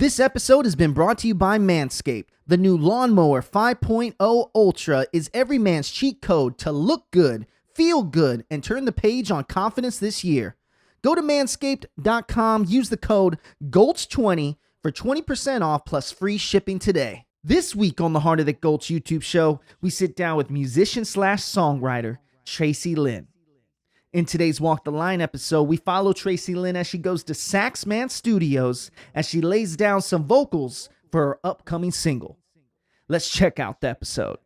This episode has been brought to you by Manscaped. The new Lawnmower 5.0 Ultra is every man's cheat code to look good, feel good, and turn the page on confidence this year. Go to manscaped.com, use the code GOLTS20 for 20% off plus free shipping today. This week on the Heart of the Gulch YouTube show, we sit down with musician/songwriter Tracielynn. In today's Walk the Line episode, we follow Tracielynn as she goes to Saxman Studios as she lays down some vocals for her upcoming single. Let's check out the episode.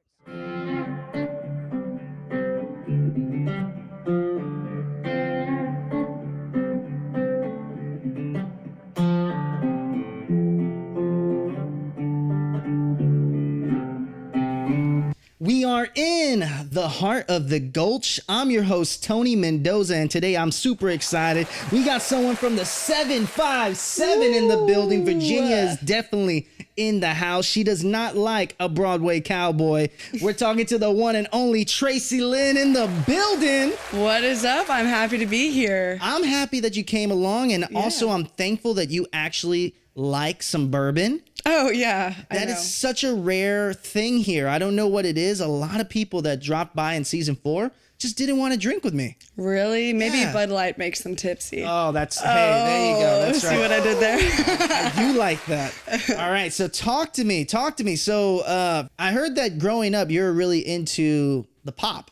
We are in the heart of the Gulch. I'm your host, Tony Mendoza, and today I'm super excited. We got someone from the 757 in the building. Virginia is definitely in the house. She does not like a Broadway Cowboy. We're talking to the one and only Tracielynn in the building. What is up? I'm happy to be here. I'm happy that you came along, and also I'm thankful that you actually like some bourbon. Oh, yeah. That is such a rare thing here. I don't know what it is. A lot of people that dropped by in season 4 just didn't want to drink with me. Really? Maybe Bud Light makes them tipsy. Oh, hey, there you go. That's right. See what I did there? I do like that. All right, so talk to me. So I heard that growing up, you're really into the pop.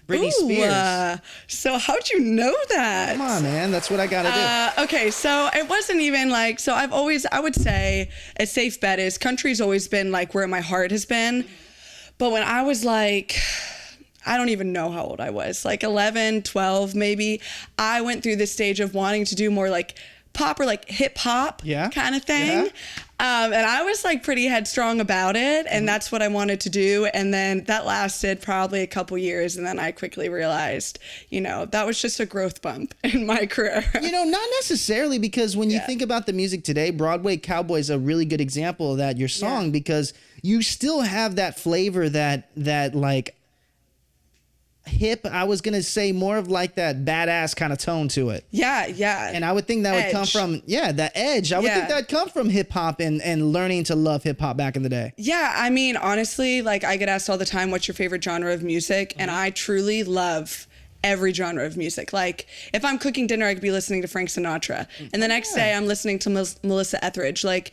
Britney Spears. So how'd you know that? Come on, man. That's what I gotta do. Okay, so it wasn't even like, so I would say a safe bet is country's always been like where my heart has been. But when I was like, I don't even know how old I was, like 11, 12 maybe, I went through this stage of wanting to do more like pop or like hip hop kind of thing. Yeah. And I was like pretty headstrong about it, and that's what I wanted to do. And then that lasted probably a couple years, and then I quickly realized, that was just a growth bump in my career. Not necessarily, because when you think about the music today, Broadway Cowboy is a really good example of that, your song, because you still have that flavor that like hip, I was gonna say more of like that badass kind of tone to it. Yeah. And I would think that would come from that edge. I would think that'd come from hip hop and learning to love hip hop back in the day. Yeah, I mean, honestly, like I get asked all the time, what's your favorite genre of music? And I truly love every genre of music. Like if I'm cooking dinner, I could be listening to Frank Sinatra, and the next day I'm listening to Melissa Etheridge. Like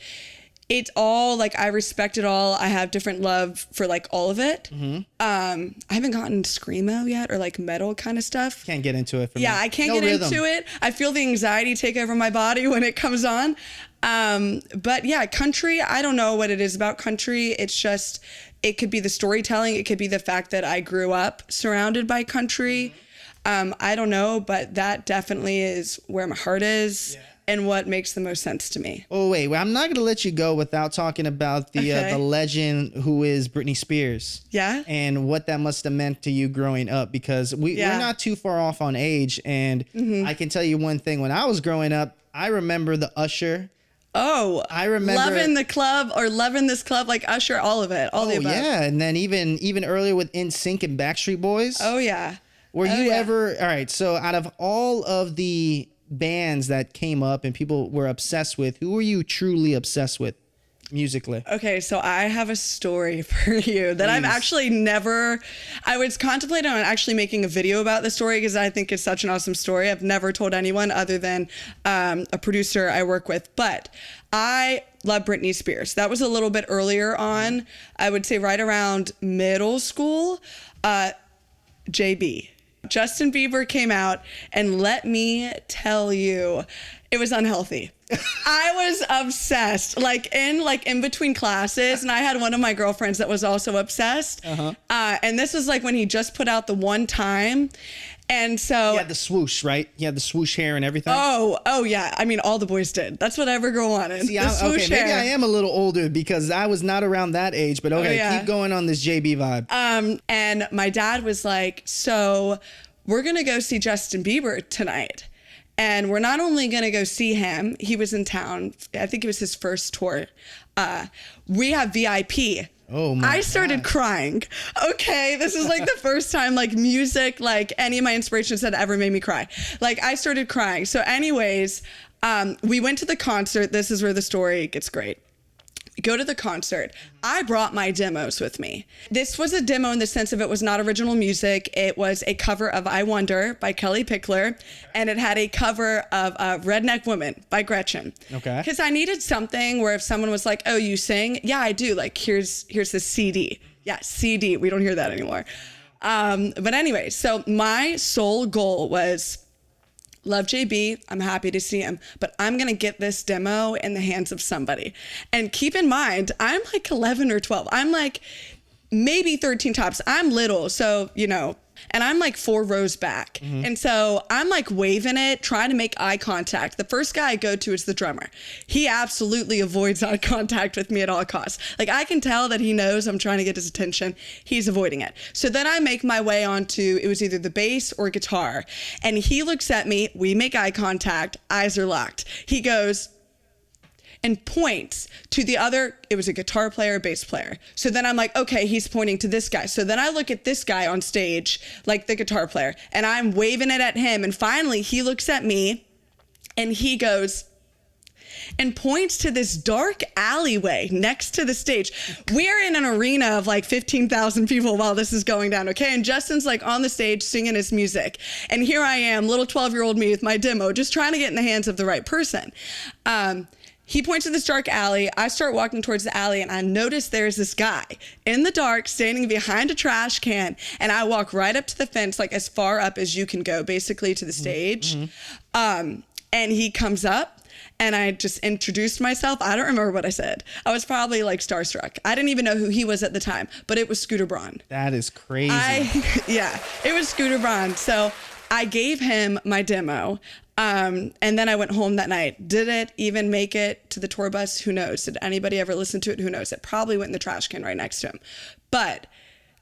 it's all like, I respect it all. I have different love for like all of it. I haven't gotten screamo yet, or like metal kind of stuff. Can't get into it for me. I can't get into it. I feel the anxiety take over my body when it comes on. But yeah, country, I don't know what it is about country. It's just, it could be the storytelling. It could be the fact that I grew up surrounded by country. I don't know, but that definitely is where my heart is. And what makes the most sense to me. Oh, wait. Well, I'm not going to let you go without talking about the legend who is Britney Spears. Yeah? And what that must have meant to you growing up, because we're not too far off on age. And I can tell you one thing. When I was growing up, I remember the Usher. Oh, I remember Loving the Club or Loving This Club, like Usher, all of it. All the above. Yeah. And then even earlier with NSYNC and Backstreet Boys. Oh, yeah. Were you ever... All right. So out of all of the bands that came up and people were obsessed with, who were you truly obsessed with musically? Okay, so I have a story for you that I've actually never, I was contemplating on actually making a video about the story because I think it's such an awesome story. I've never told anyone other than a producer I work with, but I love Britney Spears. That was a little bit earlier on, I would say right around middle school. JB. Justin Bieber came out, and let me tell you, it was unhealthy. I was obsessed, like in between classes, and I had one of my girlfriends that was also obsessed. And this was like when he just put out the One Time. And so... You had the swoosh, right? You had the swoosh hair and everything? Oh yeah. I mean, all the boys did. That's what every girl wanted. See, maybe I am a little older because I was not around that age, but keep going on this JB vibe. And my dad was like, so we're going to go see Justin Bieber tonight. And we're not only going to go see him, he was in town. I think it was his first tour. We have VIP. Oh my I started crying. Okay, this is like the first time like music, like any of my inspirations had ever made me cry. Like I started crying. So anyways, We went to the concert. This is where the story gets great. Go to the concert. I brought my demos with me. This was a demo in the sense of it was not original music. It was a cover of I Wonder by Kelly Pickler, and it had a cover of Redneck Woman by Gretchen. Okay. Because I needed something where if someone was like, oh, you sing? Yeah, I do. Like, here's the CD. Yeah, CD. We don't hear that anymore. But anyway, so my sole goal was, love JB, I'm happy to see him, but I'm gonna get this demo in the hands of somebody. And keep in mind, I'm like 11 or 12. I'm like maybe 13 tops. I'm little, so, you know, and I'm like 4 rows back. And so I'm like waving it, trying to make eye contact. The first guy I go to is the drummer. He absolutely avoids eye contact with me at all costs. Like I can tell that he knows I'm trying to get his attention. He's avoiding it. So then I make my way onto, it was either the bass or guitar. And he looks at me, we make eye contact, eyes are locked. He goes, and points to the other, it was a guitar player, bass player. So then I'm like, okay, he's pointing to this guy. So then I look at this guy on stage, like the guitar player, and I'm waving it at him. And finally he looks at me and he goes and points to this dark alleyway next to the stage. We're in an arena of like 15,000 people while this is going down, okay? And Justin's like on the stage singing his music. And here I am, little 12-year-old me with my demo, just trying to get in the hands of the right person. He points to this dark alley. I start walking towards the alley and I notice there's this guy in the dark standing behind a trash can. And I walk right up to the fence, like as far up as you can go, basically to the stage. And he comes up and I just introduced myself. I don't remember what I said. I was probably like starstruck. I didn't even know who he was at the time, but it was Scooter Braun. That is crazy. Yeah, it was Scooter Braun. So I gave him my demo. And then I went home that night. Did it even make it to the tour bus? Who knows? Did anybody ever listen to it? Who knows? It probably went in the trash can right next to him. But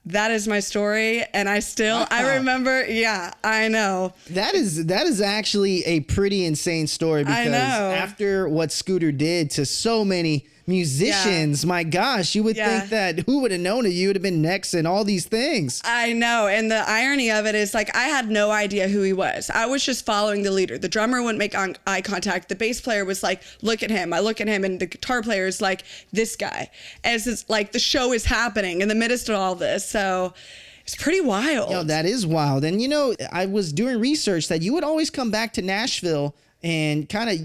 that is my story. And I remember, yeah, I know. That is actually a pretty insane story because after what Scooter did to so many musicians, my gosh, you would think that who would have known it? You would have been next and all these things. I know. And the irony of it is like, I had no idea who he was. I was just following the leader. The drummer wouldn't make eye contact. The bass player was like, look at him. I look at him. And the guitar player is like, this guy. As it's like the show is happening in the midst of all this. So it's pretty wild. Yo, that is wild. And you know, I was doing research that you would always come back to Nashville and kind of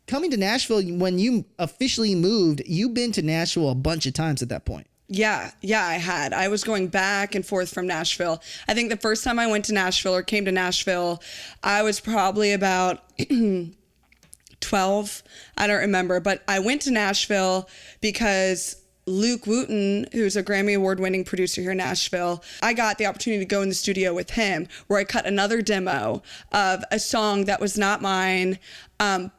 coming to Nashville when you officially moved. You've been to Nashville a bunch of times at that point. Yeah, I had. I was going back and forth from Nashville. I think the first time I went to Nashville or came to Nashville, I was probably about 12. I don't remember, but I went to Nashville because Luke Wooten, who's a Grammy Award-winning producer here in Nashville, I got the opportunity to go in the studio with him where I cut another demo of a song that was not mine.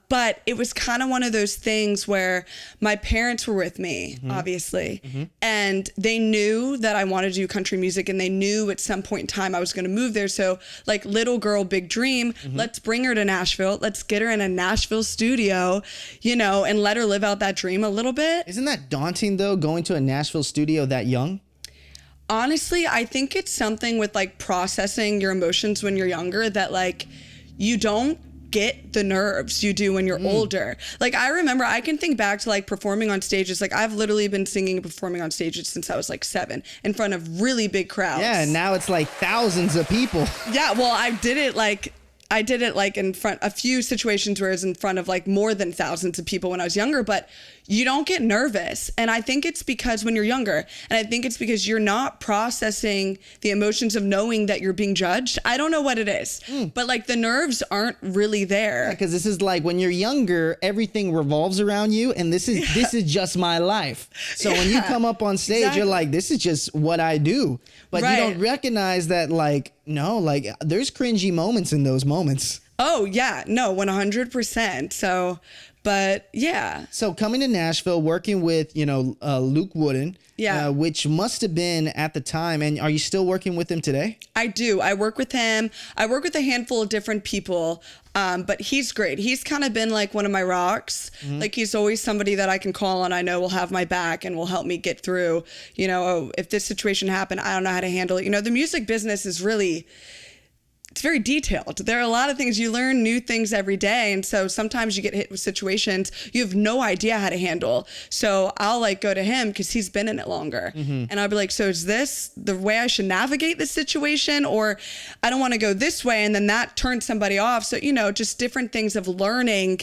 But it was kind of one of those things where my parents were with me, obviously, and they knew that I wanted to do country music, and they knew at some point in time I was going to move there. So like little girl, big dream, let's bring her to Nashville. Let's get her in a Nashville studio, you know, and let her live out that dream a little bit. Isn't that daunting though, going to a Nashville studio that young? Honestly, I think it's something with like processing your emotions when you're younger that like you don't get the nerves you do when you're older. Like I remember, I can think back to like performing on stages. Like I've literally been singing and performing on stages since I was like 7 in front of really big crowds. Yeah, and now it's like thousands of people. Yeah, well, I did it like in front, a few situations where it's in front of like more than thousands of people when I was younger, but you don't get nervous. And I think it's because when you're younger, and I think it's because you're not processing the emotions of knowing that you're being judged. I don't know what it is, but like the nerves aren't really there. Because this is like when you're younger, everything revolves around you, and this is just my life. So when you come up on stage, you're like, this is just what I do. But you don't recognize that, like, no, like there's cringy moments in those moments. Oh yeah, no, 100%. So, but yeah. So coming to Nashville, working with, Luke Wooten, which must have been at the time. And are you still working with him today? I do. I work with him. I work with a handful of different people, but he's great. He's kind of been like one of my rocks. Like he's always somebody that I can call on. I know will have my back and will help me get through, if this situation happened, I don't know how to handle it. The music business is really it's very detailed. There are a lot of things, you learn new things every day. And so sometimes you get hit with situations you have no idea how to handle. So I'll like go to him because he's been in it longer. And I'll be like, so is this the way I should navigate this situation? Or I don't want to go this way. And then that turns somebody off. So, you know, just different things of learning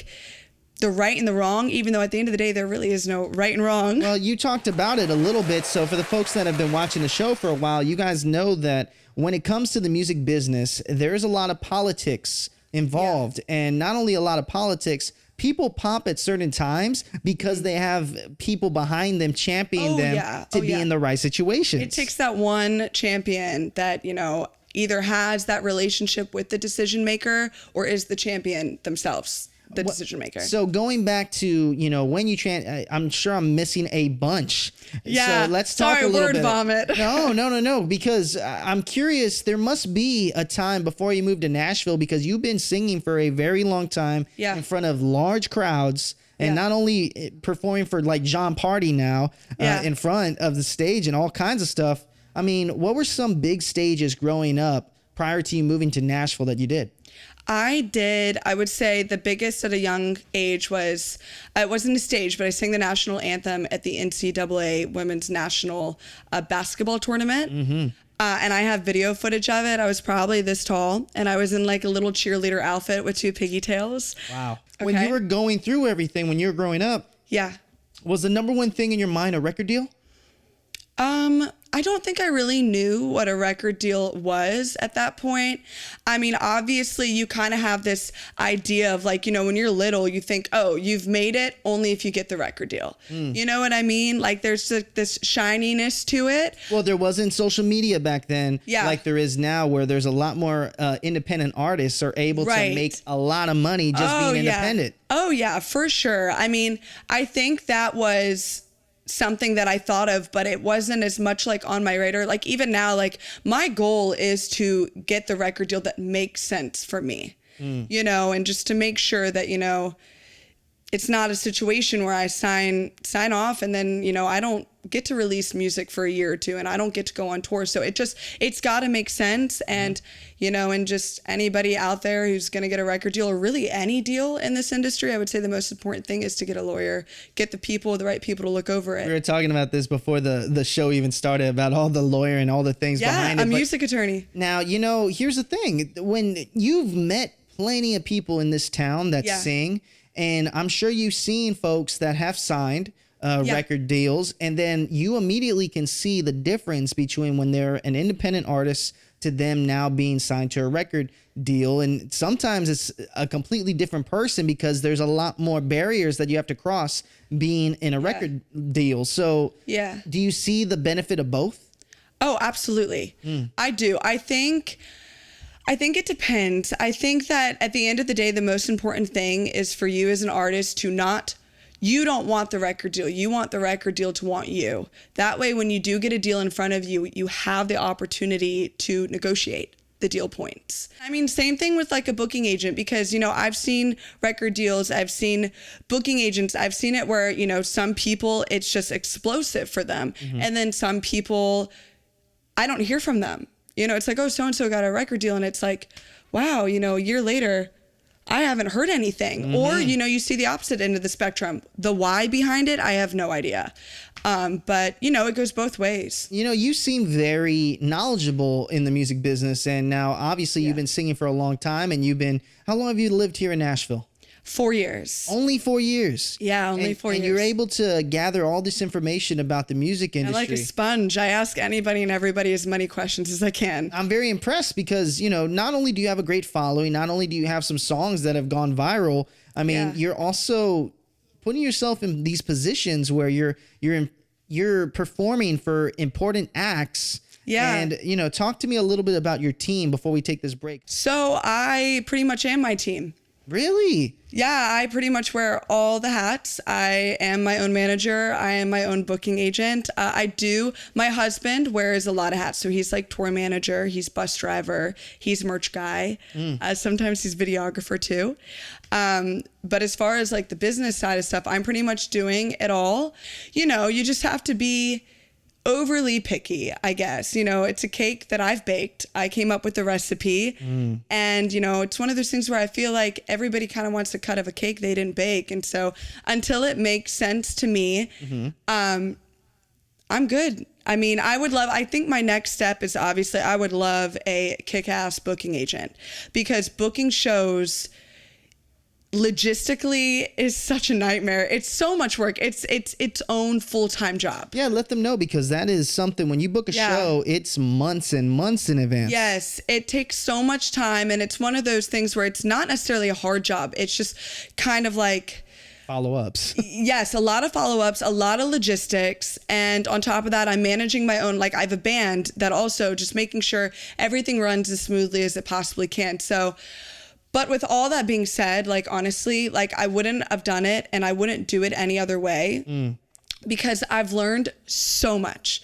the right and the wrong, even though at the end of the day, there really is no right and wrong. Well, you talked about it a little bit. So for the folks that have been watching the show for a while, you guys know that when it comes to the music business, there's a lot of politics involved. And not only a lot of politics, people pop at certain times because they have people behind them championing them to be in the right situations. It takes that one champion that, you know, either has that relationship with the decision maker or is the champion themselves, the decision maker. So going back to, you know, when you I'm sure I'm missing a bunch. Yeah. So let's talk a little word bit. Vomit. No, because I'm curious, there must be a time before you moved to Nashville, because you've been singing for a very long time in front of large crowds. And not only performing for like Jon Pardi now in front of the stage and all kinds of stuff. I mean, what were some big stages growing up prior to you moving to Nashville that you did? I would say the biggest at a young age was, it wasn't a stage, but I sang the national anthem at the NCAA Women's National Basketball Tournament. And I have video footage of it. I was probably this tall, and I was in like a little cheerleader outfit with 2 piggy tails. Wow. Okay. When you were going through everything, when you were growing up, was the number one thing in your mind a record deal? I don't think I really knew what a record deal was at that point. I mean, obviously you kind of have this idea of like, you know, when you're little, you think, oh, you've made it only if you get the record deal. You know what I mean? Like there's this shininess to it. Well, there wasn't social media back then like there is now, where there's a lot more independent artists are able to make a lot of money just being independent. Oh yeah, for sure. I mean, I think that was something that I thought of, but it wasn't as much like on my radar. Like even now, like my goal is to get the record deal that makes sense for me, you know, and just to make sure that, you know, it's not a situation where I sign off and then, you know, I don't get to release music for a year or two and I don't get to go on tour. So it's got to make sense. And, you know, and just anybody out there who's going to get a record deal, or really any deal in this industry, I would say the most important thing is to get a lawyer, get the right people to look over it. We were talking about this before the show even started, about all the lawyer and all the things behind it. Yeah, a music attorney. Now, you know, here's the thing. When you've met plenty of people in this town that sing, and I'm sure you've seen folks that have signed record deals, and then you immediately can see the difference between when they're an independent artist to them now being signed to a record deal. And sometimes it's a completely different person because there's a lot more barriers that you have to cross being in a record deal. So do you see the benefit of both? Oh, absolutely. I do. I think it depends. I think that at the end of the day, the most important thing is for you as an artist to you don't want the record deal. You want the record deal to want you. That way, when you do get a deal in front of you, you have the opportunity to negotiate the deal points. I mean, same thing with like a booking agent, because, you know, I've seen record deals, I've seen booking agents, I've seen it where, you know, some people, it's just explosive for them. And then some people, I don't hear from them. You know, it's like, oh, so-and-so got a record deal. And it's like, wow, you know, a year later, I haven't heard anything. Or, you know, you see the opposite end of the spectrum. The why behind it, I have no idea. But, you know, it goes both ways. You know, you seem very knowledgeable in the music business. And now, obviously, you've been singing for a long time. And how long have you lived here in Nashville? 4 years. Only 4 years? Yeah, only 4 years. And you're able to gather all this information about the music industry. I'm like a sponge. I ask anybody and everybody as many questions as I can. I'm very impressed because, you know, not only do you have a great following, not only do you have some songs that have gone viral, I mean, you're also putting yourself in these positions where you're performing for important acts. Yeah. And, you know, talk to me a little bit about your team before we take this break. So I pretty much am my team. Really? Yeah, I pretty much wear all the hats. I am my own manager. I am my own booking agent. My husband wears a lot of hats. So he's like tour manager, he's bus driver, he's merch guy. Sometimes he's videographer too. But as far as like the business side of stuff, I'm pretty much doing it all. You know, you just have to be overly picky, I guess. It's a cake that I've baked. I came up with the recipe. And, it's one of those things where I feel like everybody kind of wants a cut of a cake they didn't bake. And so until it makes sense to me, I'm good. I mean, I think my next step is obviously I would love a kick-ass booking agent, because booking shows logistically is such a nightmare. It's so much work. It's its own full-time job. Yeah, let them know, because that is something, when you book a show, it's months and months in advance. Yes, it takes so much time, and it's one of those things where it's not necessarily a hard job. It's just kind of like follow-ups. Yes, a lot of follow-ups, a lot of logistics. And on top of that, I'm managing my own, I have a band that also just making sure everything runs as smoothly as it possibly can. So, but with all that being said, honestly, I wouldn't have done it and I wouldn't do it any other way because I've learned so much.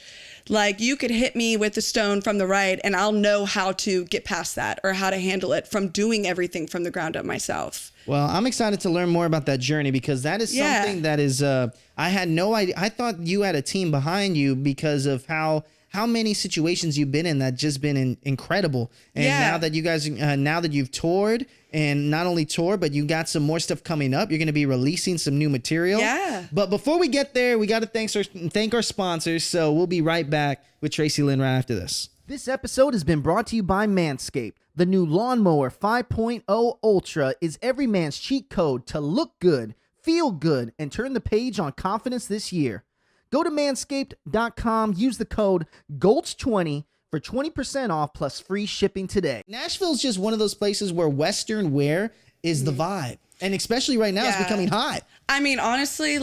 You could hit me with a stone from the right and I'll know how to get past that or how to handle it from doing everything from the ground up myself. Well, I'm excited to learn more about that journey, because that is something that is, I had no idea. I thought you had a team behind you because of how many situations you've been in that just been incredible. And now that you guys, now that you've toured, and not only tour, but you got some more stuff coming up. You're going to be releasing some new material. Yeah. But before we get there, we got to thank our sponsors. So we'll be right back with Tracielynn right after this. This episode has been brought to you by Manscaped. The new Lawnmower 5.0 Ultra is every man's cheat code to look good, feel good, and turn the page on confidence this year. Go to manscaped.com, use the code GOLTS20 for 20% off plus free shipping today. Nashville's just one of those places where Western wear is the vibe. And especially right now, it's becoming hot. I mean, honestly,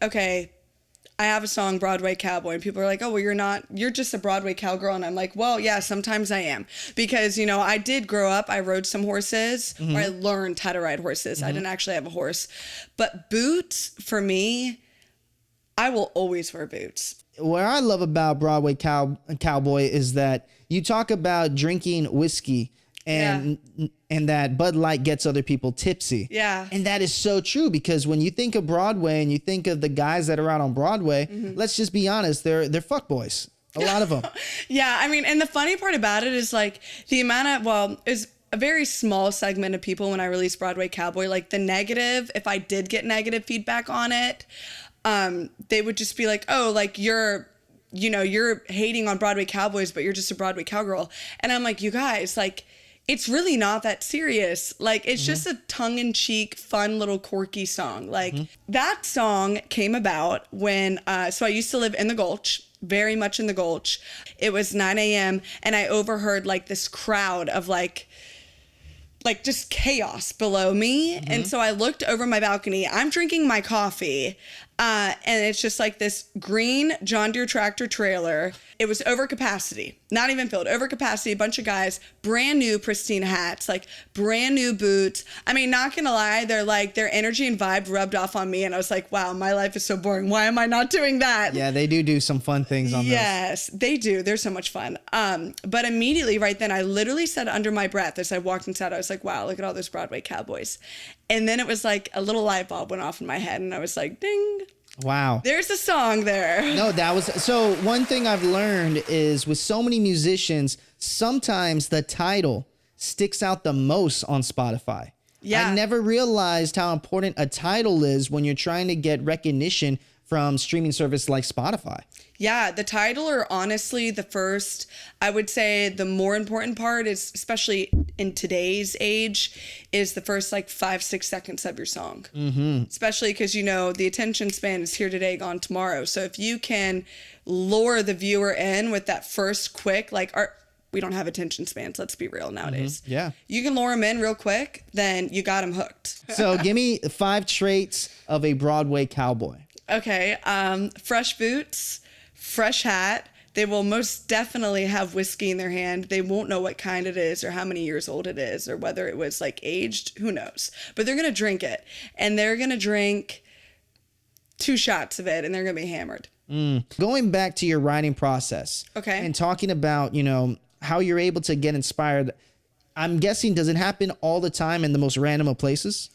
okay, I have a song, Broadway Cowboy, and people are like, oh, well, you're just a Broadway cowgirl. And I'm like, well, yeah, sometimes I am. Because, I did grow up, I rode some horses, or I learned how to ride horses. I didn't actually have a horse. But boots, for me, I will always wear boots. What I love about Broadway Cowboy is that you talk about drinking whiskey and that Bud Light gets other people tipsy. Yeah. And that is so true, because when you think of Broadway and you think of the guys that are out on Broadway, let's just be honest, they're fuckboys. A lot of them. Yeah. I mean, and the funny part about it is the amount of, is a very small segment of people when I released Broadway Cowboy, the negative, if I did get negative feedback on it, they would just be like, oh, you're hating on Broadway Cowboys, but you're just a Broadway cowgirl. And I'm like, you guys, it's really not that serious. It's just a tongue-in-cheek, fun little quirky song. That song came about when, so I used to live in the Gulch, very much in the Gulch. It was 9 a.m. and I overheard this crowd of just chaos below me. And so I looked over my balcony. I'm drinking my coffee. And it's just this green John Deere tractor trailer. It was over capacity, not even filled, over capacity, a bunch of guys, brand new pristine hats, brand new boots. I mean, not gonna lie, their energy and vibe rubbed off on me. And I was like, wow, my life is so boring. Why am I not doing that? Yeah, they do some fun things on this. Yes, they do. They're so much fun. But immediately right then, I literally said under my breath as I walked inside, I was like, wow, look at all those Broadway Cowboys. And then it was a little light bulb went off in my head and I was like, ding. Wow. There's a song there. No, so one thing I've learned is with so many musicians, sometimes the title sticks out the most on Spotify. Yeah. I never realized how important a title is when you're trying to get recognition from streaming service like Spotify. Yeah, the title are honestly the first. I would say the more important part is, especially in today's age, is the first 5-6 seconds of your song. Especially because, the attention span is here today, gone tomorrow. So if you can lure the viewer in with that first quick, we don't have attention spans, let's be real nowadays. Yeah. You can lure them in real quick, then you got them hooked. So give me 5 traits of a Broadway cowboy. Okay, fresh boots, fresh hat. They will most definitely have whiskey in their hand. They won't know what kind it is or how many years old it is or whether it was aged, who knows. But they're going to drink it, and they're going to drink 2 shots of it, and they're going to be hammered. Going back to your writing process. Okay. And talking about, how you're able to get inspired. I'm guessing, does it happen all the time in the most random of places?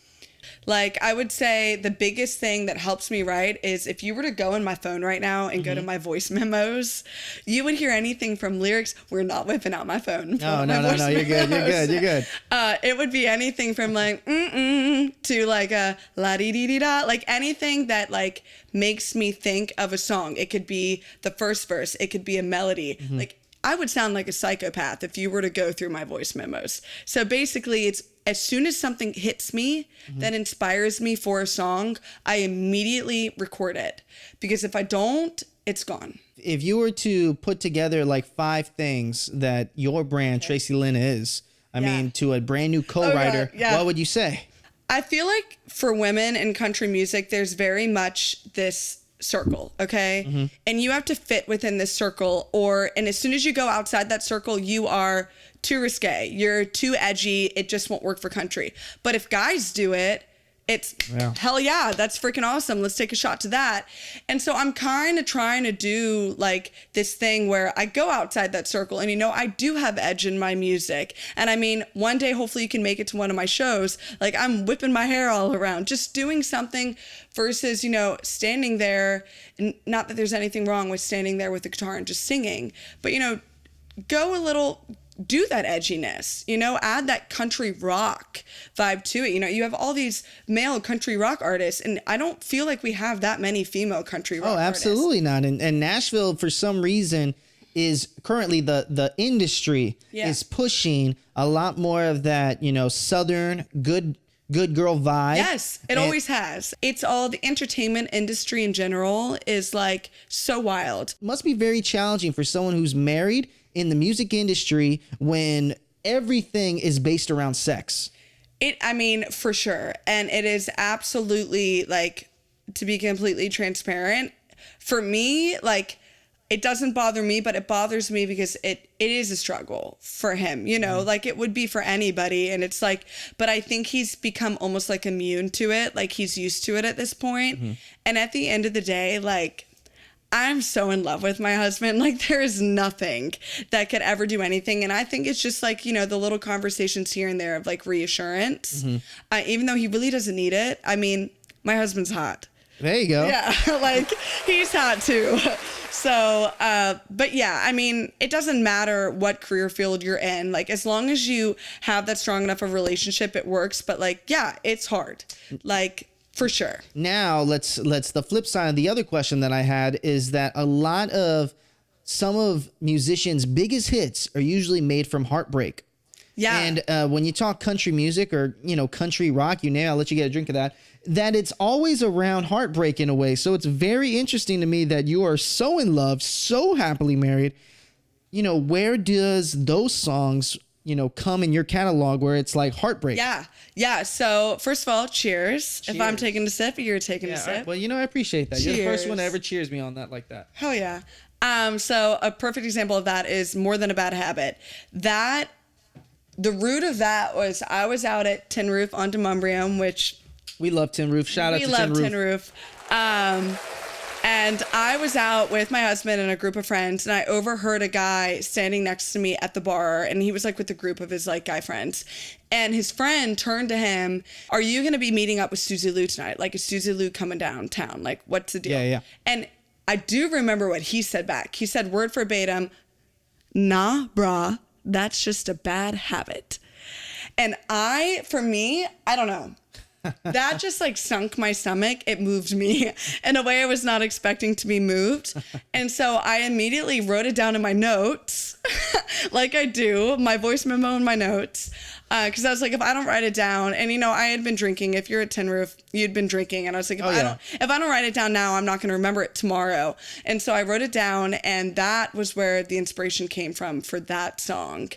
Like, I would say the biggest thing that helps me write is if you were to go in my phone right now and go to my voice memos, you would hear anything from lyrics. We're not whipping out my phone. No. You're good. It would be anything from like, to like a la-dee-dee-dee-da, like anything that like makes me think of a song. It could be the first verse. It could be a melody. Like, I would sound like a psychopath if you were to go through my voice memos. So basically, it's as soon as something hits me that inspires me for a song, I immediately record it. Because if I don't, it's gone. If you were to put together like 5 things that your brand, Tracielynn, is, I mean, to a brand new co-writer, what would you say? I feel like for women in country music, there's very much this circle, okay? And you have to fit within this circle, and as soon as you go outside that circle, you are too risque, you're too edgy, it just won't work for country. But if guys do it, it's hell yeah, that's freaking awesome, let's take a shot to that. And so I'm kind of trying to do like this thing where I go outside that circle, and I do have edge in my music. And I mean, one day hopefully you can make it to one of my shows, like I'm whipping my hair all around, just doing something versus standing there. And not that there's anything wrong with standing there with the guitar and just singing, but go a little, do that edginess, add that country rock vibe to it. You have all these male country rock artists, and I don't feel like we have that many female country rock artists. Absolutely not. And Nashville, for some reason, is currently the industry is pushing a lot more of that, Southern good girl vibe. Yes, it always has. It's all the entertainment industry in general is like so wild. Must be very challenging for someone who's married in the music industry when everything is based around sex. I mean, for sure. And it is absolutely, like, to be completely transparent, for me, like, it doesn't bother me, but it bothers me because it is a struggle for him, like it would be for anybody. And it's like, but I think he's become almost like immune to it. Like he's used to it at this point. And at the end of the day, like, I'm so in love with my husband. Like there is nothing that could ever do anything. And I think it's just like, the little conversations here and there of like reassurance, even though he really doesn't need it. I mean, my husband's hot. There you go. Yeah, like he's hot too. So, but yeah, I mean, it doesn't matter what career field you're in. Like as long as you have that strong enough of relationship, it works. But like, yeah, it's hard. Like, for sure. Now let's the flip side of the other question that I had is that a lot of some of musicians' biggest hits are usually made from heartbreak. Yeah. And when you talk country music or, country rock, I'll let you get a drink of that it's always around heartbreak in a way. So it's very interesting to me that you are so in love, so happily married. Where does those songs come in your catalog where it's like heartbreak? Yeah. So first of all, cheers. If I'm taking a sip, you're taking a sip. Well, I appreciate that. Cheers. You're the first one to ever cheers me on that like that. Hell yeah. So a perfect example of that is More Than a Bad Habit. The root of that was I was out at Tin Roof on Demumbrium, which we love Tin Roof. Shout out to Tin Roof. We love Tin Roof. And I was out with my husband and a group of friends, and I overheard a guy standing next to me at the bar, and he was like with a group of his like guy friends. And his friend turned to him, "Are you going to be meeting up with Susie Lou tonight? Like, is Susie Lou coming downtown? Like, what's the deal?" Yeah. And I do remember what he said back. He said word verbatim, "Nah, brah, that's just a bad habit." And for me, I don't know. That just like sunk my stomach. It moved me in a way I was not expecting to be moved. And so I immediately wrote it down in my notes, like I do, my voice memo in my notes. Because I was like, if I don't write it down, and I had been drinking. If you're at Tin Roof, you'd been drinking, and I was like, if I don't write it down now, I'm not going to remember it tomorrow. And so I wrote it down, and that was where the inspiration came from for that song.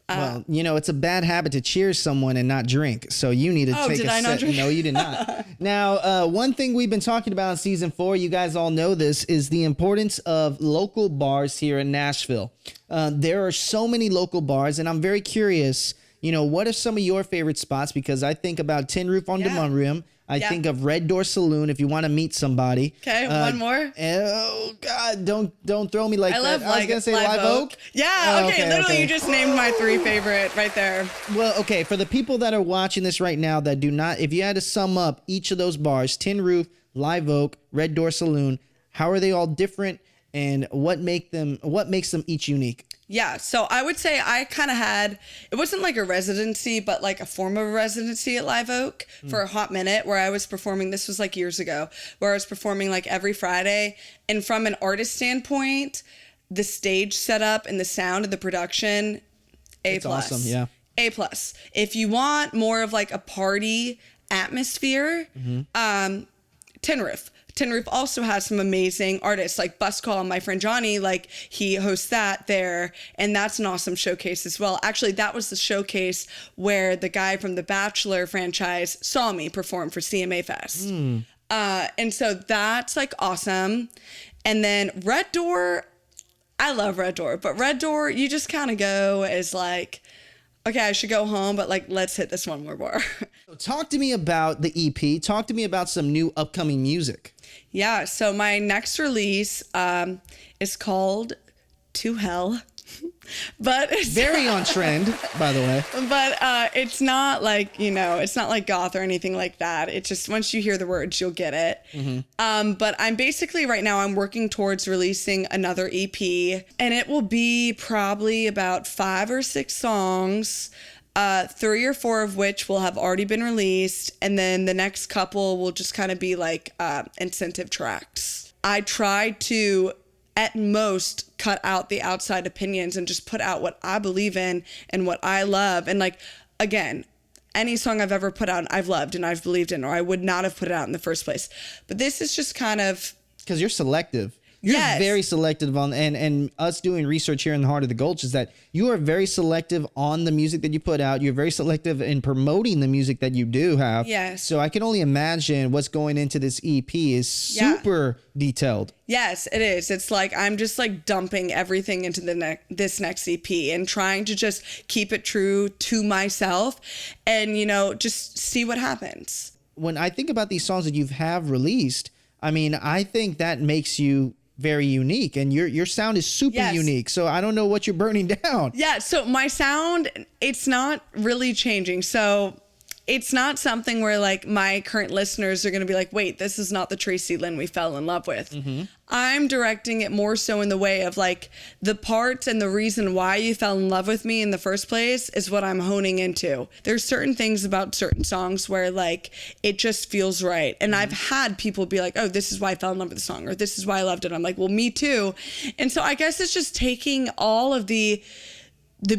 Well, it's a bad habit to cheers someone and not drink. So you need to take did a I not sip. drink? No, you did not. Now, one thing we've been talking about in season 4, you guys all know this, is the importance of local bars here in Nashville. There are so many local bars, and I'm very curious, what are some of your favorite spots? Because I think about Tin Roof on Demumbrium. I think of Red Door Saloon if you want to meet somebody. Okay, one more. Oh God, don't throw me like that. Love I was gonna say Live Oak. Yeah, okay, literally you just named my 3 favorite right there. Well, okay, for the people that are watching this right now that do not, if you had to sum up each of those bars, Tin Roof, Live Oak, Red Door Saloon, how are they all different, and what makes them each unique? Yeah, so I would say I kind of had, it wasn't like a residency, but like a form of a residency at Live Oak for a hot minute where I was performing, this was like years ago, where I was performing like every Friday. And from an artist standpoint, the stage setup and the sound and the production, A+. It's awesome, yeah. A+. If you want more of like a party atmosphere, Tin Roof. Tin Roof also has some amazing artists like Bus Call, my friend Johnny, like he hosts that there. And that's an awesome showcase as well. Actually, that was the showcase where the guy from the Bachelor franchise saw me perform for CMA Fest. And so that's like awesome. And then Red Door, I love Red Door, but Red Door, you just kind of go as like, okay, I should go home, but like, let's hit this one more bar. Talk to me about the EP. Talk to me about some new upcoming music. Yeah, so my next release is called To Hell. But it's very on trend, by the way. But it's not like, it's not like goth or anything like that. It's just once you hear the words, you'll get it. But I'm basically right now I'm working towards releasing another EP, and it will be probably about 5 or 6 songs. 3 or 4 of which will have already been released, and then the next couple will just kind of be like incentive tracks. I try to at most cut out the outside opinions and just put out what I believe in and what I love. And like, again, any song I've ever put out, I've loved and I've believed in, or I would not have put it out in the first place. But this is just kind of, because you're selective. You're very selective on, and us doing research here in the Heart of the Gulch is that you are very selective on the music that you put out. You're very selective in promoting the music that you do have. Yes. So I can only imagine what's going into this EP is super detailed. Yes, it is. It's like I'm just like dumping everything into this next EP and trying to just keep it true to myself and, just see what happens. When I think about these songs that you have released, I mean, I think that makes you very unique, and your sound is super unique. So I don't know what you're burning down. Yeah, so my sound, it's not really changing. So it's not something where like my current listeners are going to be like, wait, this is not the Tracielynn we fell in love with. I'm directing it more so in the way of like the parts and the reason why you fell in love with me in the first place is what I'm honing into. There's certain things about certain songs where like it just feels right. And I've had people be like, oh, this is why I fell in love with the song, or this is why I loved it. I'm like, well, me too. And so I guess it's just taking all of the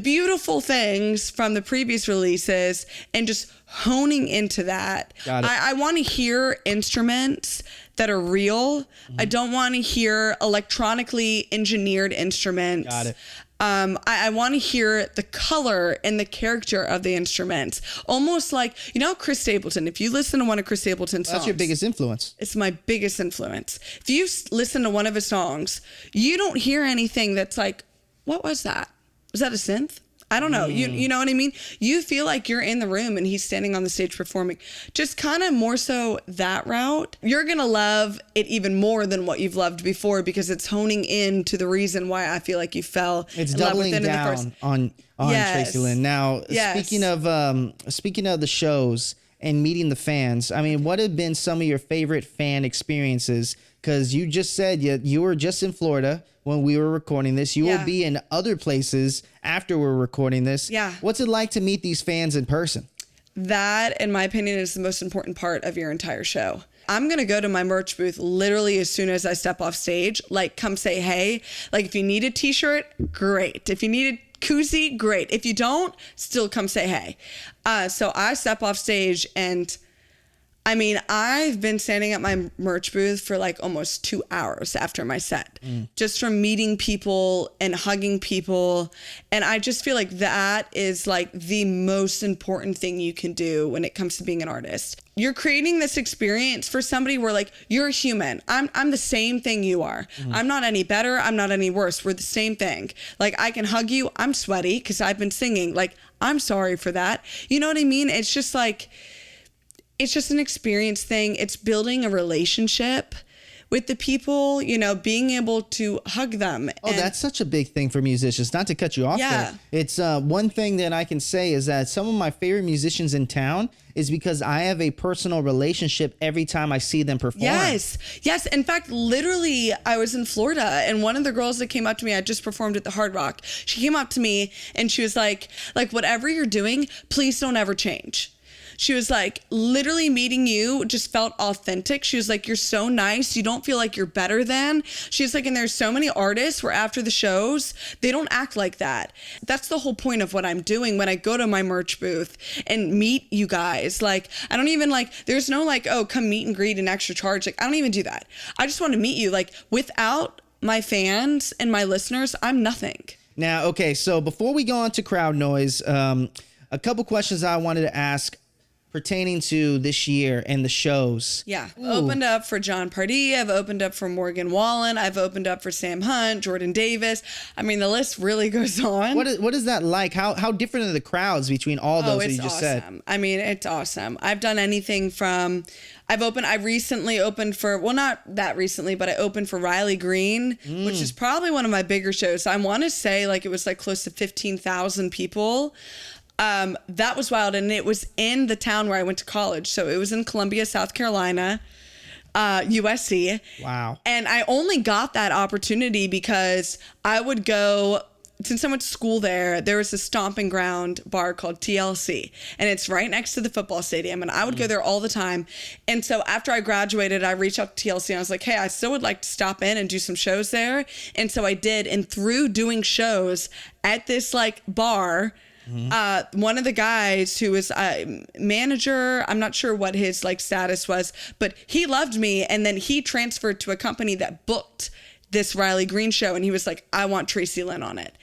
beautiful things from the previous releases and just honing into that. I want to hear instruments that are real. I don't want to hear electronically engineered instruments. Got it. I want to hear the color and the character of the instruments. Almost like, Chris Stapleton. If you listen to one of Chris Stapleton's songs. That's your biggest influence. It's my biggest influence. If you listen to one of his songs, you don't hear anything that's like, what was that? Was that a synth? I don't know. You know what I mean? You feel like you're in the room and he's standing on the stage performing. Just kind of more so that route. You're going to love it even more than what you've loved before because it's honing in to the reason why I feel like you fell it's in love with it. It's doubling down on Tracielynn. Now, speaking of the shows and meeting the fans, I mean, what have been some of your favorite fan experiences? Because you just said you were just in Florida when we were recording this. You will be in other places after we're recording this. Yeah. What's it like to meet these fans in person? That, in my opinion, is the most important part of your entire show. I'm going to go to my merch booth literally as soon as I step off stage. Like, come say hey. Like, if you need a t-shirt, great. If you need a koozie, great. If you don't, still come say hey. So I step off stage and I mean, I've been standing at my merch booth for like almost 2 hours after my set, just from meeting people and hugging people. And I just feel like that is like the most important thing you can do when it comes to being an artist. You're creating this experience for somebody where like, you're a human. I'm the same thing you are. I'm not any better. I'm not any worse. We're the same thing. Like I can hug you. I'm sweaty because I've been singing. Like, I'm sorry for that. You know what I mean? It's just like, it's just an experience thing. It's building a relationship with the people, you know, being able to hug them. Oh, that's such a big thing for musicians. Not to cut you off there. It's one thing that I can say is that some of my favorite musicians in town is because I have a personal relationship every time I see them perform. Yes. In fact, literally, I was in Florida, and one of the girls that came up to me, I just performed at the Hard Rock. She came up to me and she was like, whatever you're doing, please don't ever change. She was like, literally meeting you just felt authentic. She was like, you're so nice. You don't feel like you're better than. She's like, and there's so many artists where after the shows, they don't act like that. That's the whole point of what I'm doing when I go to my merch booth and meet you guys. Like, I don't even there's no oh, come meet and greet and extra charge. Like, I don't even do that. I just want to meet you. Like, without my fans and my listeners, I'm nothing. Now, okay, so before we go on to crowd noise, a couple questions I wanted to ask pertaining to this year and the shows. Yeah. Opened up for Jon Pardi. I've opened up for Morgan Wallen. I've opened up for Sam Hunt, Jordan Davis. I mean, the list really goes on. What is that like? How different are the crowds between all those that you just said? I mean, it's awesome. I've done anything from... I recently opened for, well, not that recently, but I opened for Riley Green, which is probably one of my bigger shows. I want to say it was close to 15,000 people. That was wild, and it was in the town where I went to college. So it was in Columbia, South Carolina, USC. Wow. And I only got that opportunity because I would go, since I went to school there was a stomping ground bar called TLC, and it's right next to the football stadium, and I would go there all the time. And so after I graduated, I reached out to TLC and I was like, hey, I still would like to stop in and do some shows there. And so I did. And through doing shows at this bar, one of the guys who was a manager, I'm not sure what his status was, but he loved me. And then he transferred to a company that booked this Riley Green show. And he was like, I want Tracielynn on it.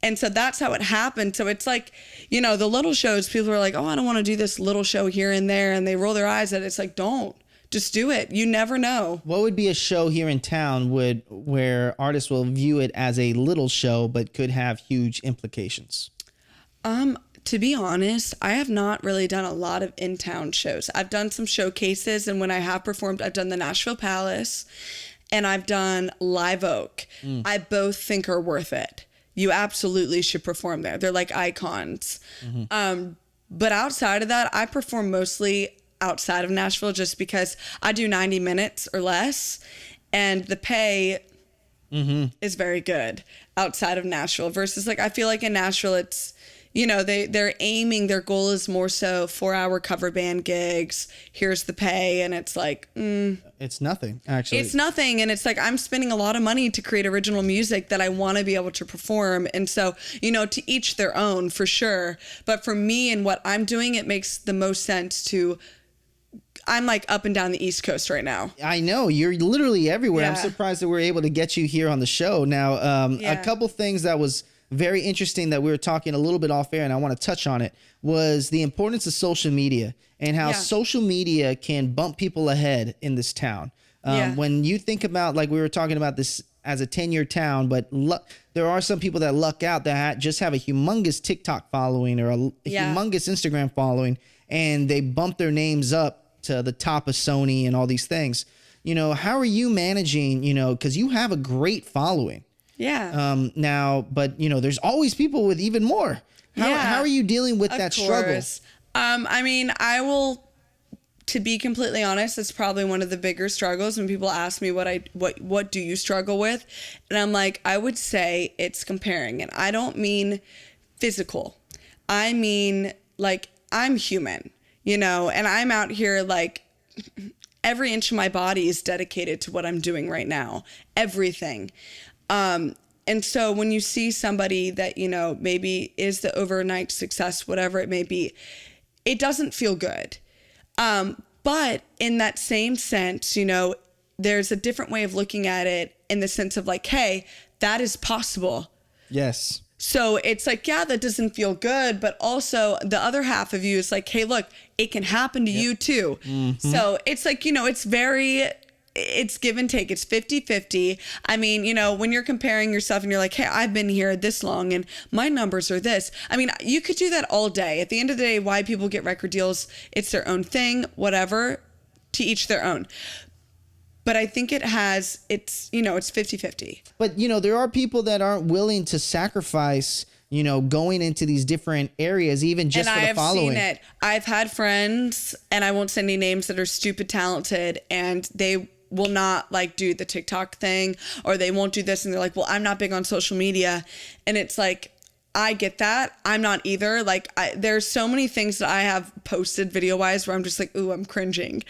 And so that's how it happened. So it's the little shows, people are like, oh, I don't want to do this little show here and there. And they roll their eyes at it. It's like, don't. Just do it. You never know. What would be a show here in town where artists will view it as a little show, but could have huge implications? To be honest, I have not really done a lot of in-town shows. I've done some showcases, and when I have performed, I've done the Nashville Palace and I've done Live Oak. I both think are worth it. You absolutely should perform there. They're like icons. But outside of that, I perform mostly outside of Nashville just because I do 90 minutes or less, and the pay is very good outside of Nashville versus I feel like in Nashville, it's, they're aiming, their goal is more so 4-hour cover band gigs. Here's the pay. And it's it's nothing, actually. It's nothing. And it's I'm spending a lot of money to create original music that I want to be able to perform. And so, to each their own for sure. But for me and what I'm doing, it makes the most sense to, I'm up and down the East Coast right now. I know, you're literally everywhere. Yeah. I'm surprised that we're able to get you here on the show. Now, a couple things that was very interesting that we were talking a little bit off air, and I want to touch on it, was the importance of social media and how social media can bump people ahead in this town. When you think about, we were talking about this as a 10-year town, but there are some people that luck out that just have a humongous TikTok following or a humongous Instagram following, and they bump their names up to the top of Sony and all these things. How are you managing, because you have a great following. Yeah. Now, but there's always people with even more. How are you dealing with that struggle? I mean, to be completely honest, it's probably one of the bigger struggles when people ask me what do you struggle with? And I'm like, I would say it's comparing. And I don't mean physical. I mean, I'm human, and I'm out here every inch of my body is dedicated to what I'm doing right now. Everything. And so when you see somebody that, maybe is the overnight success, whatever it may be, it doesn't feel good. But in that same sense, there's a different way of looking at it in the sense of hey, that is possible. Yes. So it's that doesn't feel good, but also the other half of you is hey, look, it can happen to you too. So it's it's very it's give and take. It's 50-50. I mean, you know, when you're comparing yourself and you're like, hey, I've been here this long and my numbers are this. I mean, you could do that all day. At the end of the day, why people get record deals, it's their own thing, whatever, to each their own. But I think it's 50-50. But, you know, there are people that aren't willing to sacrifice, you know, going into these different areas, even just for the following. And I have seen it. I've had friends, and I won't say any names, that are stupid talented, and they will not like do the TikTok thing, or they won't do this. And they're like, well, I'm not big on social media. And it's like, I get that. I'm not either. Like, there's so many things that I have posted video wise where I'm just like, ooh, I'm cringing.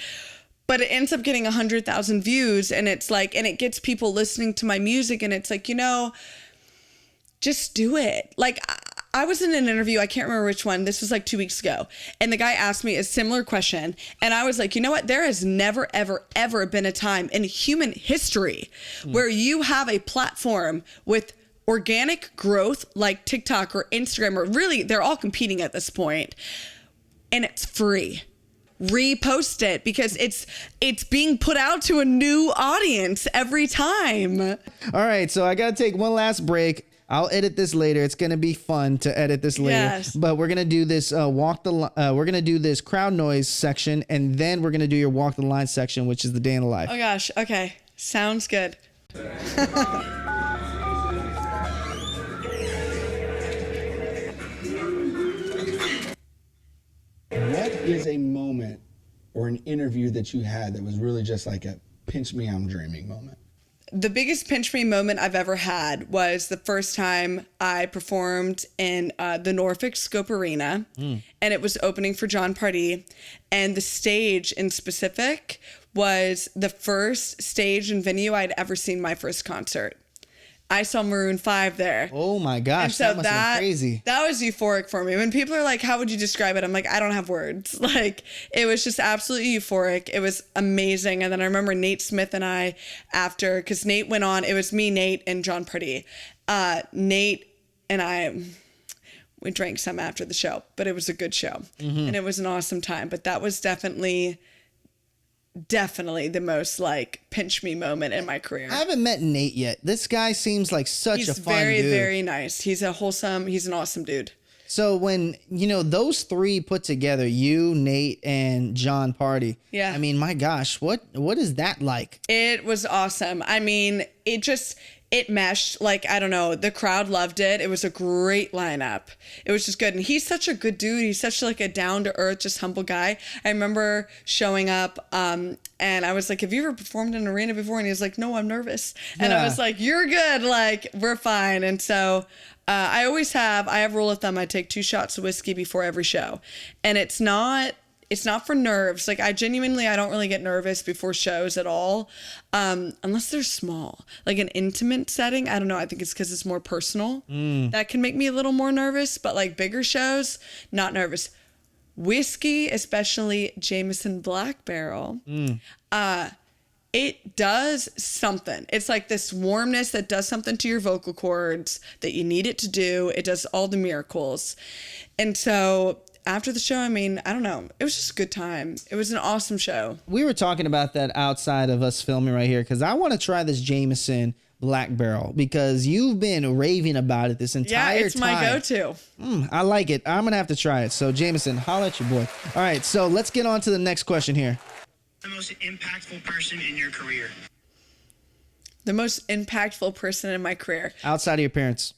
But it ends up getting 100,000 views, and it's like, and it gets people listening to my music, and it's like, you know, just do it. Like, I was in an interview, I can't remember which one, this was like 2 weeks ago, and the guy asked me a similar question, and I was like, you know what, there has never, ever, ever been a time in human history where you have a platform with organic growth like TikTok or Instagram, or really, they're all competing at this point, and it's free. Repost it, because it's being put out to a new audience every time. All right, so I gotta take one last break. I'll edit this later. It's gonna be fun to edit this later. Yes. But we're gonna do this we're gonna do this crowd noise section, and then we're gonna do your walk the line section, which is the day in the life. Oh gosh, okay, sounds good. What is a moment or an interview that you had that was really just like a pinch me, I'm dreaming moment? The biggest pinch me moment I've ever had was the first time I performed in the Norfolk Scope Arena, and it was opening for Jon Pardi, and the stage in specific was the first stage and venue I'd ever seen my first concert. I saw Maroon 5 there. Oh my gosh, And so that must have been crazy. That was euphoric for me. When people are like, how would you describe it? I'm like, I don't have words. Like, it was just absolutely euphoric. It was amazing. And then I remember Nate Smith and I, after, because Nate went on, it was me, Nate, and Jon Pardi. Nate and I, we drank some after the show, but it was a good show. And it was an awesome time. But that was definitely the most like pinch me moment in my career. I haven't met Nate yet. This guy seems like such a fun dude. He's very nice. He's an awesome dude. So when, you know, those three put together, you, Nate, and Jon Pardi. Yeah. I mean, my gosh, what is that like? It was awesome. I mean, it meshed. Like, I don't know, the crowd loved it. It was a great lineup. It was just good. And he's such a good dude. He's such like a down to earth, just humble guy. I remember showing up and I was like, have you ever performed in an arena before? And he was like, no, I'm nervous. And I was like, you're good. Like, we're fine. And so I have a rule of thumb. I take 2 shots of whiskey before every show. And it's not for nerves. Like, I don't really get nervous before shows at all. Unless they're small, like an intimate setting. I don't know. I think it's because it's more personal. That can make me a little more nervous, but like bigger shows, not nervous. Whiskey, especially Jameson Black Barrel, it does something. It's like this warmness that does something to your vocal cords that you need it to do. It does all the miracles. And so after the show, I mean, I don't know. It was just a good time. It was an awesome show. We were talking about that outside of us filming right here, because I want to try this Jameson Black Barrel, because you've been raving about it this entire time. Yeah, it's my go-to. I like it. I'm going to have to try it. So, Jameson, holla at your boy. All right, so let's get on to the next question here. The most impactful person in your career? The most impactful person in my career. Outside of your parents.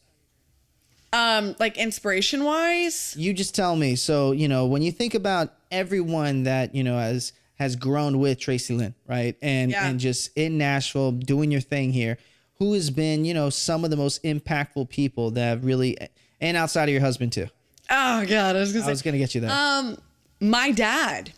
Like inspiration wise? You just tell me. So, you know, when you think about everyone that, you know, has grown with Tracielynn, right? And just in Nashville doing your thing here, who has been, you know, some of the most impactful people that have really, and outside of your husband too? Oh God, I was gonna get you there. My dad.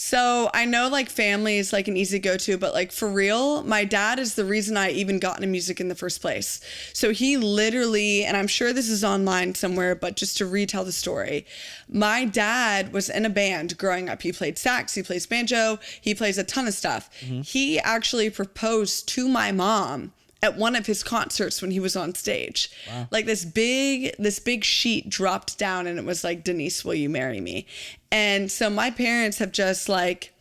So I know like family is like an easy go-to, but like for real, my dad is the reason I even got into music in the first place. So he literally, and I'm sure this is online somewhere, but just to retell the story, my dad was in a band growing up. He played sax, he plays banjo, he plays a ton of stuff. He actually proposed to my mom at one of his concerts when he was on stage. Wow. Like this big sheet dropped down and it was like, Denise, will you marry me? And so my parents have just like,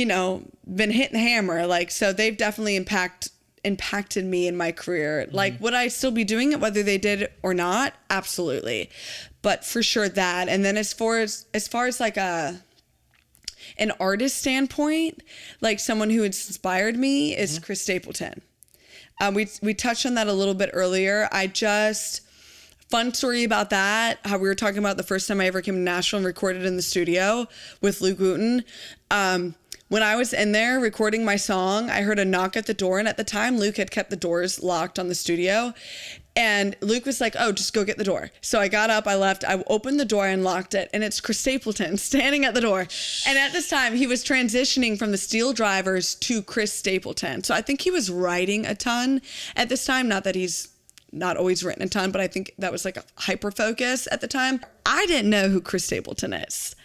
been hitting the hammer. Like, so they've definitely impacted me in my career. Like, would I still be doing it whether they did or not? Absolutely. But for sure that. And then as far as like an artist standpoint, like someone who inspired me is Chris Stapleton. We touched on that a little bit earlier. Fun story about that, how we were talking about the first time I ever came to Nashville and recorded in the studio with Luke Wooten. When I was in there recording my song, I heard a knock at the door. And at the time, Luke had kept the doors locked on the studio. And Luke was like, oh, just go get the door. So I got up, I left, I opened the door, I unlocked it, and it's Chris Stapleton standing at the door. And at this time, he was transitioning from the Steel Drivers to Chris Stapleton. So I think he was writing a ton at this time. Not that he's not always written a ton, but I think that was like a hyper focus at the time. I didn't know who Chris Stapleton is.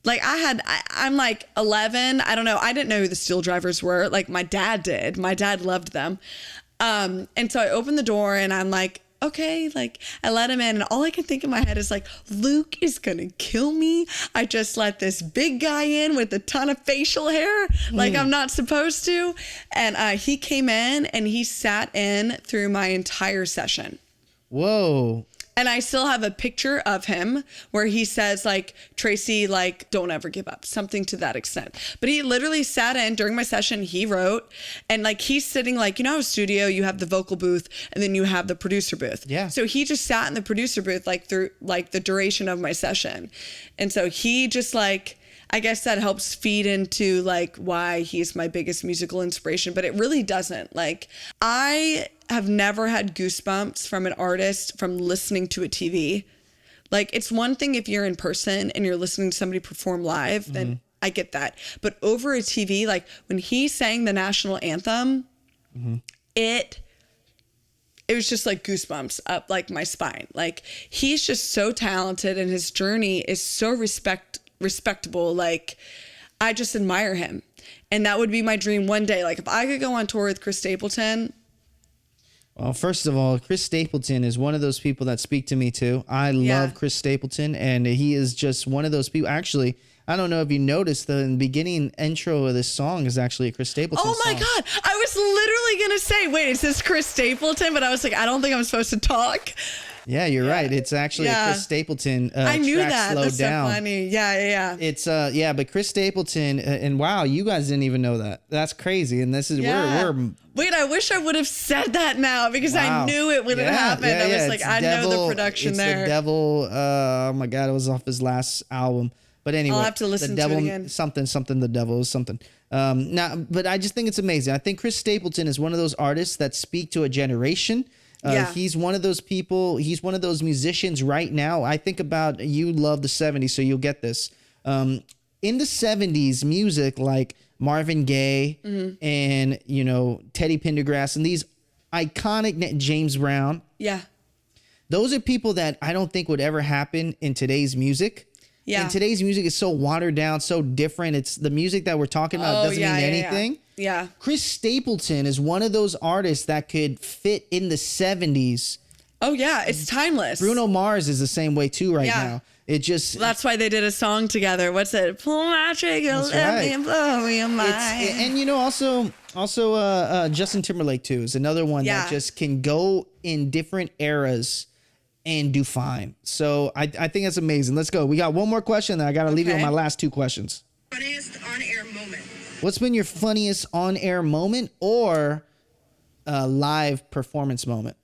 Like I'm like 11. I don't know. I didn't know who the Steel Drivers were. Like my dad did. My dad loved them. And so I opened the door and I'm like, okay, like I let him in and all I can think in my head is like, Luke is going to kill me. I just let this big guy in with a ton of facial hair like I'm not supposed to. And he came in and he sat in through my entire session. Whoa. And I still have a picture of him where he says like, Tracy, like, don't ever give up, something to that extent. But he literally sat in during my session, he wrote, and like he's sitting like, a studio, you have the vocal booth and then you have the producer booth. Yeah. So he just sat in the producer booth like through like the duration of my session. And so he just like, I guess that helps feed into like why he's my biggest musical inspiration, but it really doesn't. Like I have never had goosebumps from an artist from listening to a TV. Like it's one thing if you're in person and you're listening to somebody perform live, then I get that. But over a TV, like when he sang the national anthem, it was just like goosebumps up like my spine. Like he's just so talented and his journey is so respectable. Like I just admire him. And that would be my dream one day. Like if I could go on tour with Chris Stapleton. Well, first of all, Chris Stapleton is one of those people that speak to me too. I love Chris Stapleton and he is just one of those people. Actually, I don't know if you noticed the beginning intro of this song is actually a Chris Stapleton song. God. I was literally going to say, wait, is this Chris Stapleton? But I was like, I don't think I'm supposed to talk. Yeah, you're right. It's actually a Chris Stapleton I knew track that. Slowed That's Down. So funny. Yeah. It's but Chris Stapleton and wow, you guys didn't even know that. That's crazy. And this is we're Wait, I wish I would have said that now because I knew it when it happened. I was like, I know the production there. The Devil. Oh my God, it was off his last album. But anyway, I'll have to listen the Devil, to it again. Something. The Devil is something. But I just think it's amazing. I think Chris Stapleton is one of those artists that speak to a generation. He's one of those people. He's one of those musicians right now. I think about, you love the 70s, so you'll get this. In the 70s, music like Marvin Gaye and, Teddy Pendergrass and these iconic James Brown. Yeah. Those are people that I don't think would ever happen in today's music. Yeah. And today's music is so watered down, so different. It's the music that we're talking about doesn't mean anything. Yeah. Chris Stapleton is one of those artists that could fit in the 70s. Oh, yeah. It's timeless. Bruno Mars is the same way, too, right now. It just... That's why they did a song together. What's it? Pull my trigger, let me blow your mind. And, also Justin Timberlake, too, is another one that just can go in different eras and do fine. So I think that's amazing. Let's go. We got one more question, then I got to leave you with my last two questions. Funniest on-air moment. What's been your funniest on-air moment or live performance moment?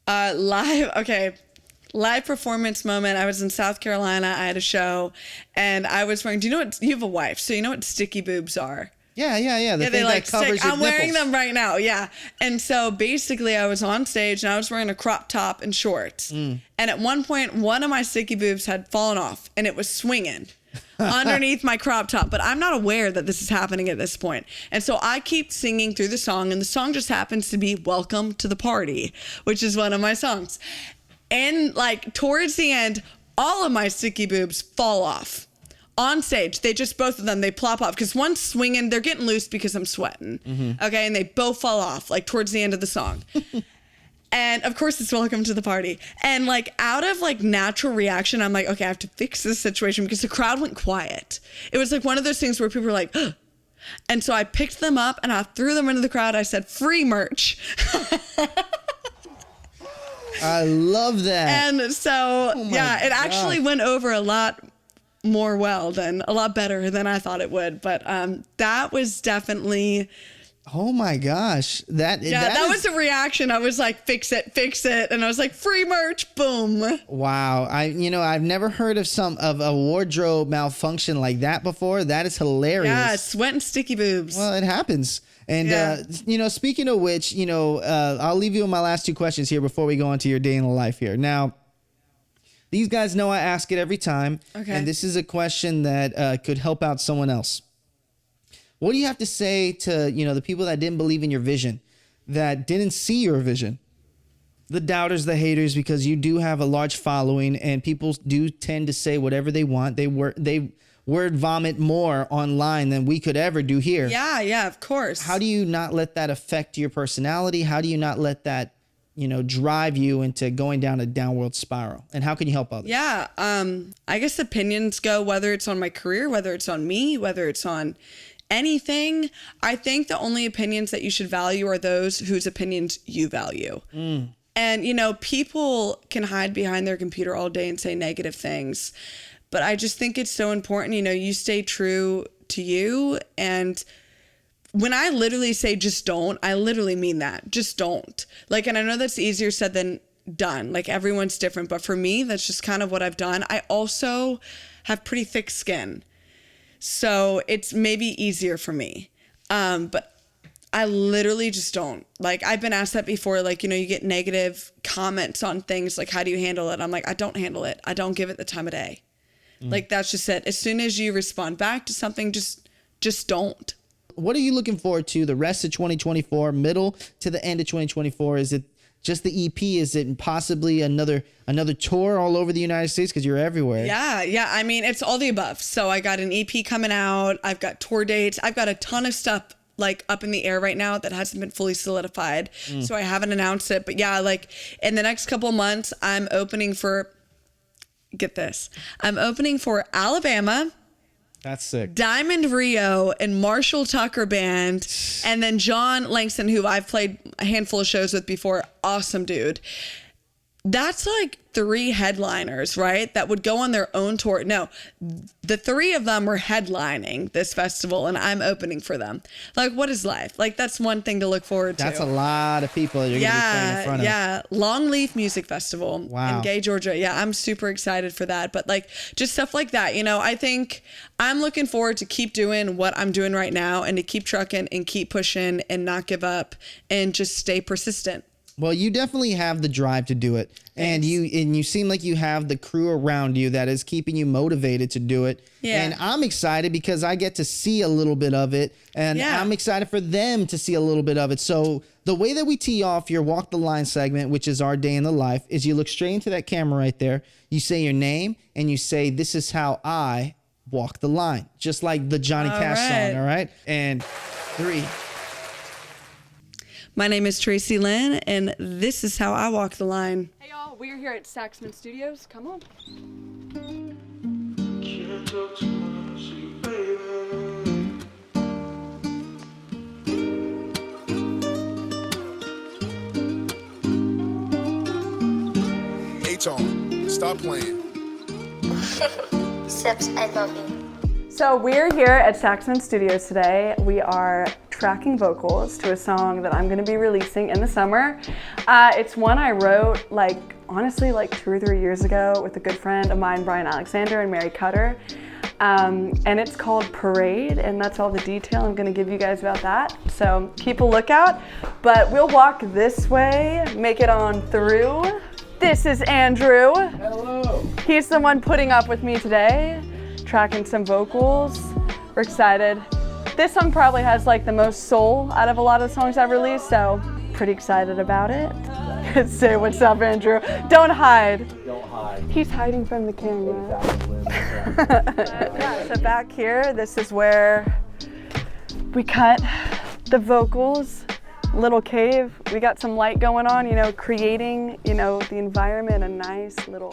Live performance moment. I was in South Carolina. I had a show, and I was wearing. Do you know what? You have a wife, so you know what sticky boobs are. Yeah. The thing that covers your I'm wearing nipples. them right now. Yeah. And so basically I was on stage and I was wearing a crop top and shorts. And at one point, one of my sticky boobs had fallen off and it was swinging underneath my crop top. But I'm not aware that this is happening at this point. And so I keep singing through the song, and the song just happens to be Welcome to the Party, which is one of my songs. And like towards the end, all of my sticky boobs fall off. On stage, both of them, they plop off because one's swinging, they're getting loose because I'm sweating. Okay, and they both fall off like towards the end of the song. And of course, it's Welcome to the Party. And like out of like natural reaction, I'm like, okay, I have to fix this situation because the crowd went quiet. It was like one of those things where people were like, And so I picked them up and I threw them into the crowd. I said, free merch. I love that. And so, yeah, it actually went over a lot better than I thought it would. But that was definitely... Oh my gosh. That was the reaction. I was like, fix it. And I was like, free merch, boom. Wow. I've never heard of a wardrobe malfunction like that before. That is hilarious. Yeah, sweat and sticky boobs. Well, it happens. And, speaking of which, I'll leave you with my last two questions here before we go on to your day in the life here. Now, these guys know I ask it every time. Okay. And this is a question that could help out someone else. What do you have to say to, the people that didn't believe in your vision, that didn't see your vision? The doubters, the haters, because you do have a large following and people do tend to say whatever they want. They word vomit more online than we could ever do here. Yeah, of course. How do you not let that affect your personality? How do you not let that, drive you into going down a downward spiral? And how can you help others? Yeah, I guess opinions go, whether it's on my career, whether it's on me, whether it's on anything. I think the only opinions that you should value are those whose opinions you value. And, people can hide behind their computer all day and say negative things. But I just think it's so important, you stay true to you. And when I literally say just don't, I literally mean that. Just don't. And I know that's easier said than done. Everyone's different. But for me, that's just kind of what I've done. I also have pretty thick skin. So it's maybe easier for me. But I literally just don't. I've been asked that before, you get negative comments on things, how do you handle it? I'm like, I don't handle it. I don't give it the time of day. That's just it. As soon as you respond back to something, just don't. What are you looking forward to the rest of 2024, middle to the end of 2024? Is it just the EP? Is it possibly another tour all over the United States? Because you're everywhere. Yeah. I mean, it's all the above. So I got an EP coming out. I've got tour dates. I've got a ton of stuff up in the air right now that hasn't been fully solidified. So I haven't announced it. But yeah, in the next couple of months, I'm opening for, get this, I'm opening for Alabama. That's sick. Diamond Rio and Marshall Tucker Band. And then John Langston, who I've played a handful of shows with before. Awesome dude. That's 3 headliners, right? That would go on their own tour. No, the 3 of them were headlining this festival and I'm opening for them. What is life? That's one thing to look forward to. That's a lot of people that you're going to be playing in front of. Yeah. Longleaf Music Festival in Gay, Georgia. Yeah, I'm super excited for that. But just stuff like that, I think I'm looking forward to keep doing what I'm doing right now and to keep trucking and keep pushing and not give up and just stay persistent. Well, you definitely have the drive to do it. Thanks. And you seem like you have the crew around you that is keeping you motivated to do it. Yeah. And I'm excited because I get to see a little bit of it. And I'm excited for them to see a little bit of it. So the way that we tee off your Walk the Line segment, which is our day in the life, is you look straight into that camera right there. You say your name and you say, this is how I walk the line. Just like the Johnny Cash song, all right? And 3. My name is Tracielynn, and this is how I walk the line. Hey, y'all. We're here at Saxman Studios. Come on. Can't talk too much, baby. H-on. Stop playing. Sips, I love you. So we're here at Saxman Studios today. We are tracking vocals to a song that I'm going to be releasing in the summer. It's one I wrote honestly 2 or 3 years ago with a good friend of mine, Brian Alexander and Mary Cutter. And it's called Parade, and that's all the detail I'm going to give you guys about that. So keep a lookout, but we'll walk this way, make it on through. This is Andrew. Hello. He's the one putting up with me today, tracking some vocals. We're excited. This song probably has the most soul out of a lot of the songs I've released, so pretty excited about it. Say what's up, Andrew. Don't hide. Don't hide. He's hiding from the camera. So back here, this is where we cut the vocals. Little cave. We got some light going on, creating, the environment, a nice little...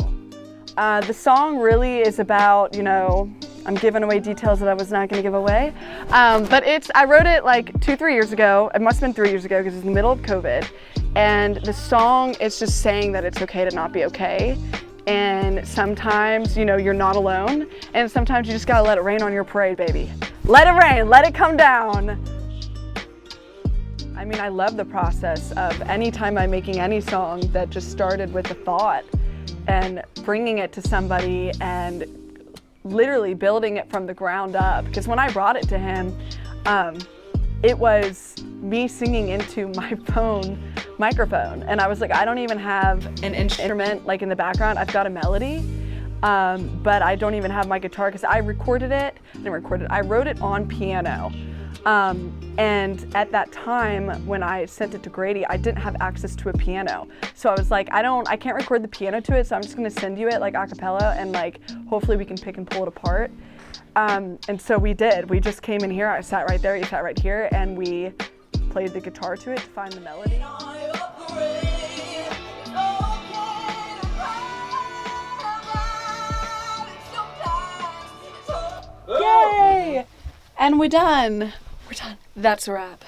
the song really is about, I'm giving away details that I was not going to give away. But I wrote it like 2-3 years ago. It must have been 3 years ago because it's in the middle of COVID. And the song is just saying that it's okay to not be okay. And sometimes, you're not alone. And sometimes you just got to let it rain on your parade, baby. Let it rain, let it come down. I mean, I love the process of anytime I'm making any song that just started with a thought and bringing it to somebody and literally building it from the ground up. Because when I brought it to him, it was me singing into my phone microphone. And I was like, I don't even have an instrument like in the background. I've got a melody, but I don't even have my guitar because I recorded it. I wrote it on piano. And at that time when I sent it to Grady, I didn't have access to a piano. So I was like, I can't record the piano to it, so I'm just gonna send you it like a cappella and like, hopefully we can pick and pull it apart. And so we did. We just came in here, I sat right there, you sat right here, and we played the guitar to it to find the melody. Yay! And we're done. We're done. That's a wrap.